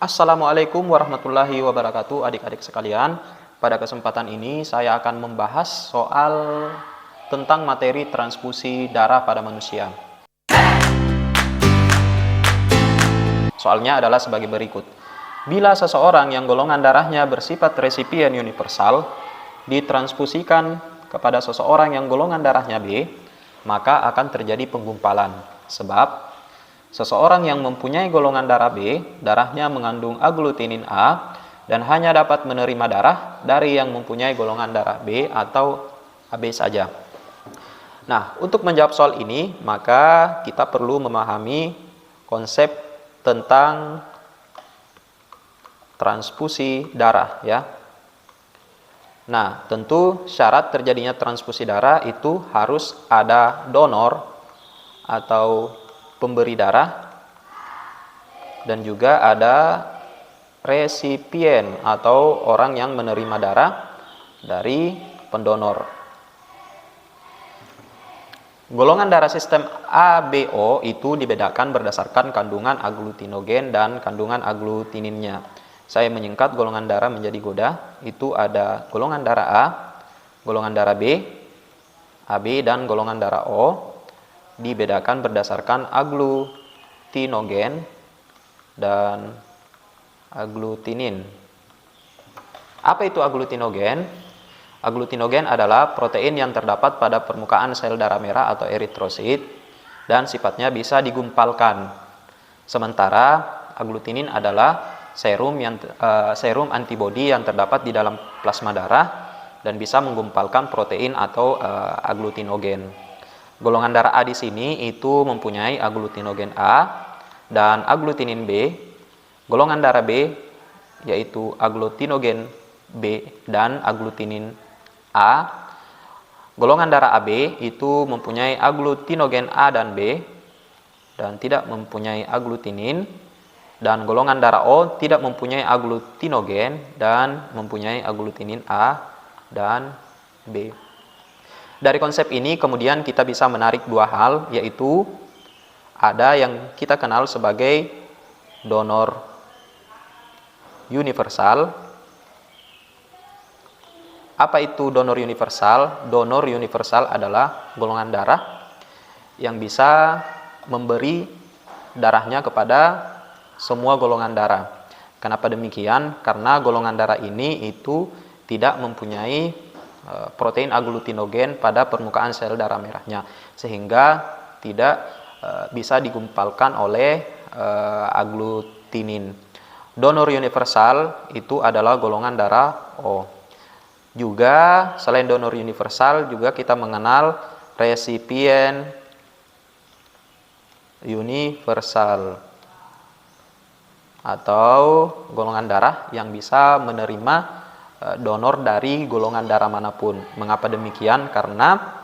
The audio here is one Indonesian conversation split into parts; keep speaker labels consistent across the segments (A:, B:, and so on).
A: Assalamualaikum warahmatullahi wabarakatuh, adik-adik sekalian. Pada kesempatan ini saya akan membahas soal tentang materi transfusi darah pada manusia. Soalnya adalah sebagai berikut. Bila seseorang yang golongan darahnya bersifat resipien universal ditransfusikan kepada seseorang yang golongan darahnya B, maka akan terjadi penggumpalan. Sebab seseorang yang mempunyai golongan darah B, darahnya mengandung aglutinin A dan hanya dapat menerima darah dari yang mempunyai golongan darah B atau AB saja. Nah, untuk menjawab soal ini, maka kita perlu memahami konsep tentang transfusi darah ya. Nah, tentu syarat terjadinya transfusi darah itu harus ada donor atau pemberi darah dan juga ada resipien atau orang yang menerima darah dari pendonor. Golongan darah sistem ABO itu dibedakan berdasarkan kandungan aglutinogen dan kandungan aglutininnya. Saya menyingkat golongan darah menjadi GODA. Itu ada golongan darah A, golongan darah B, AB, dan golongan darah O. Dibedakan berdasarkan aglutinogen dan aglutinin. Apa itu aglutinogen? Aglutinogen adalah protein yang terdapat pada permukaan sel darah merah atau eritrosit dan sifatnya bisa digumpalkan. Sementara aglutinin adalah serum antibodi yang terdapat di dalam plasma darah dan bisa menggumpalkan protein atau aglutinogen. Golongan darah A di sini itu mempunyai aglutinogen A dan aglutinin B. Golongan darah B yaitu aglutinogen B dan aglutinin A. Golongan darah AB itu mempunyai aglutinogen A dan B dan tidak mempunyai aglutinin. Dan golongan darah O tidak mempunyai aglutinogen dan mempunyai aglutinin A dan B. Dari konsep ini kemudian kita bisa menarik dua hal, yaitu ada yang kita kenal sebagai donor universal. Apa itu donor universal? Donor universal adalah golongan darah yang bisa memberi darahnya kepada semua golongan darah. Kenapa demikian? Karena golongan darah ini itu tidak mempunyai protein aglutinogen pada permukaan sel darah merahnya, sehingga tidak bisa digumpalkan oleh aglutinin. Donor universal itu adalah golongan darah O. Juga selain donor universal juga kita mengenal resipien universal atau golongan darah yang bisa menerima donor dari golongan darah manapun. Mengapa demikian? Karena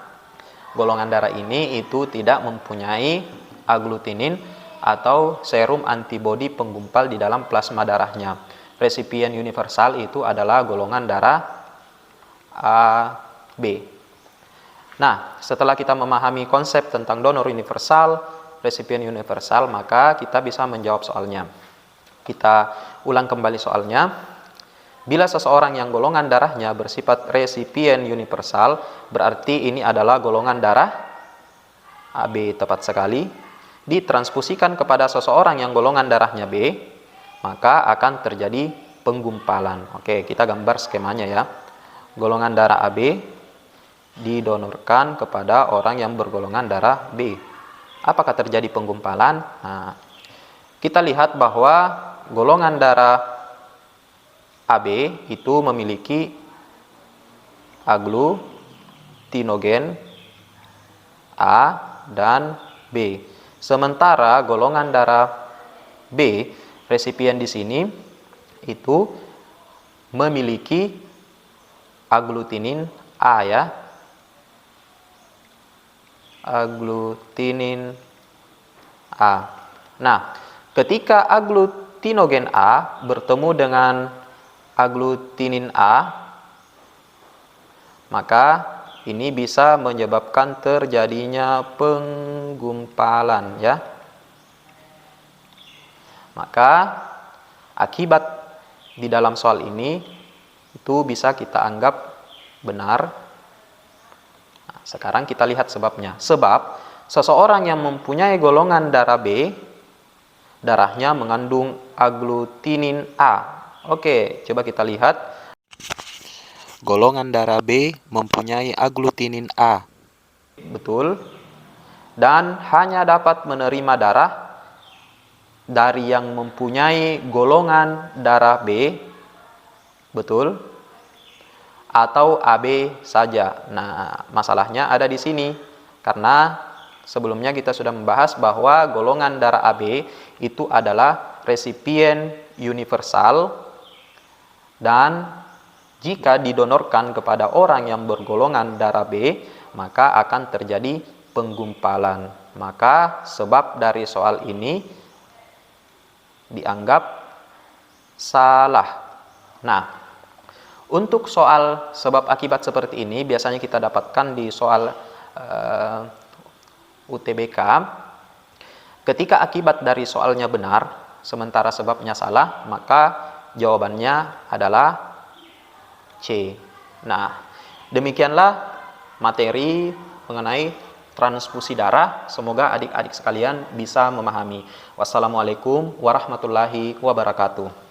A: golongan darah ini itu tidak mempunyai aglutinin atau serum antibodi penggumpal di dalam plasma darahnya. Resipien universal itu adalah golongan darah AB. Nah, setelah kita memahami konsep tentang donor universal, resipien universal, maka kita bisa menjawab soalnya. Kita ulang kembali soalnya. Bila seseorang yang golongan darahnya bersifat resipien universal, berarti ini adalah golongan darah AB tepat sekali, ditransfusikan kepada seseorang yang golongan darahnya B, maka akan terjadi penggumpalan. Oke, kita gambar skemanya ya. Golongan darah AB didonorkan kepada orang yang bergolongan darah B. Apakah terjadi penggumpalan? Nah, kita lihat bahwa golongan darah AB itu memiliki aglutinogen A dan B. Sementara golongan darah B, resipien di sini itu memiliki aglutinin A ya. Aglutinin A. Nah, ketika aglutinogen A bertemu dengan aglutinin A, maka ini bisa menyebabkan terjadinya penggumpalan ya. Maka akibat di dalam soal ini itu bisa kita anggap benar. Nah, sekarang kita lihat sebabnya. Sebab seseorang yang mempunyai golongan darah B, darahnya mengandung aglutinin A. Oke, coba kita lihat. Golongan darah B mempunyai aglutinin A. Betul. Dan hanya dapat menerima darah dari yang mempunyai golongan darah B. Betul. Atau AB saja. Nah, masalahnya ada di sini. Karena sebelumnya kita sudah membahas bahwa golongan darah AB itu adalah resipien universal, dan jika didonorkan kepada orang yang bergolongan darah B, maka akan terjadi penggumpalan. Maka sebab dari soal ini dianggap salah. Nah, untuk soal sebab akibat seperti ini biasanya kita dapatkan di soal UTBK. Ketika akibat dari soalnya benar, sementara sebabnya salah, maka jawabannya adalah C. Nah, demikianlah materi mengenai transfusi darah. Semoga adik-adik sekalian bisa memahami. Wassalamualaikum warahmatullahi wabarakatuh.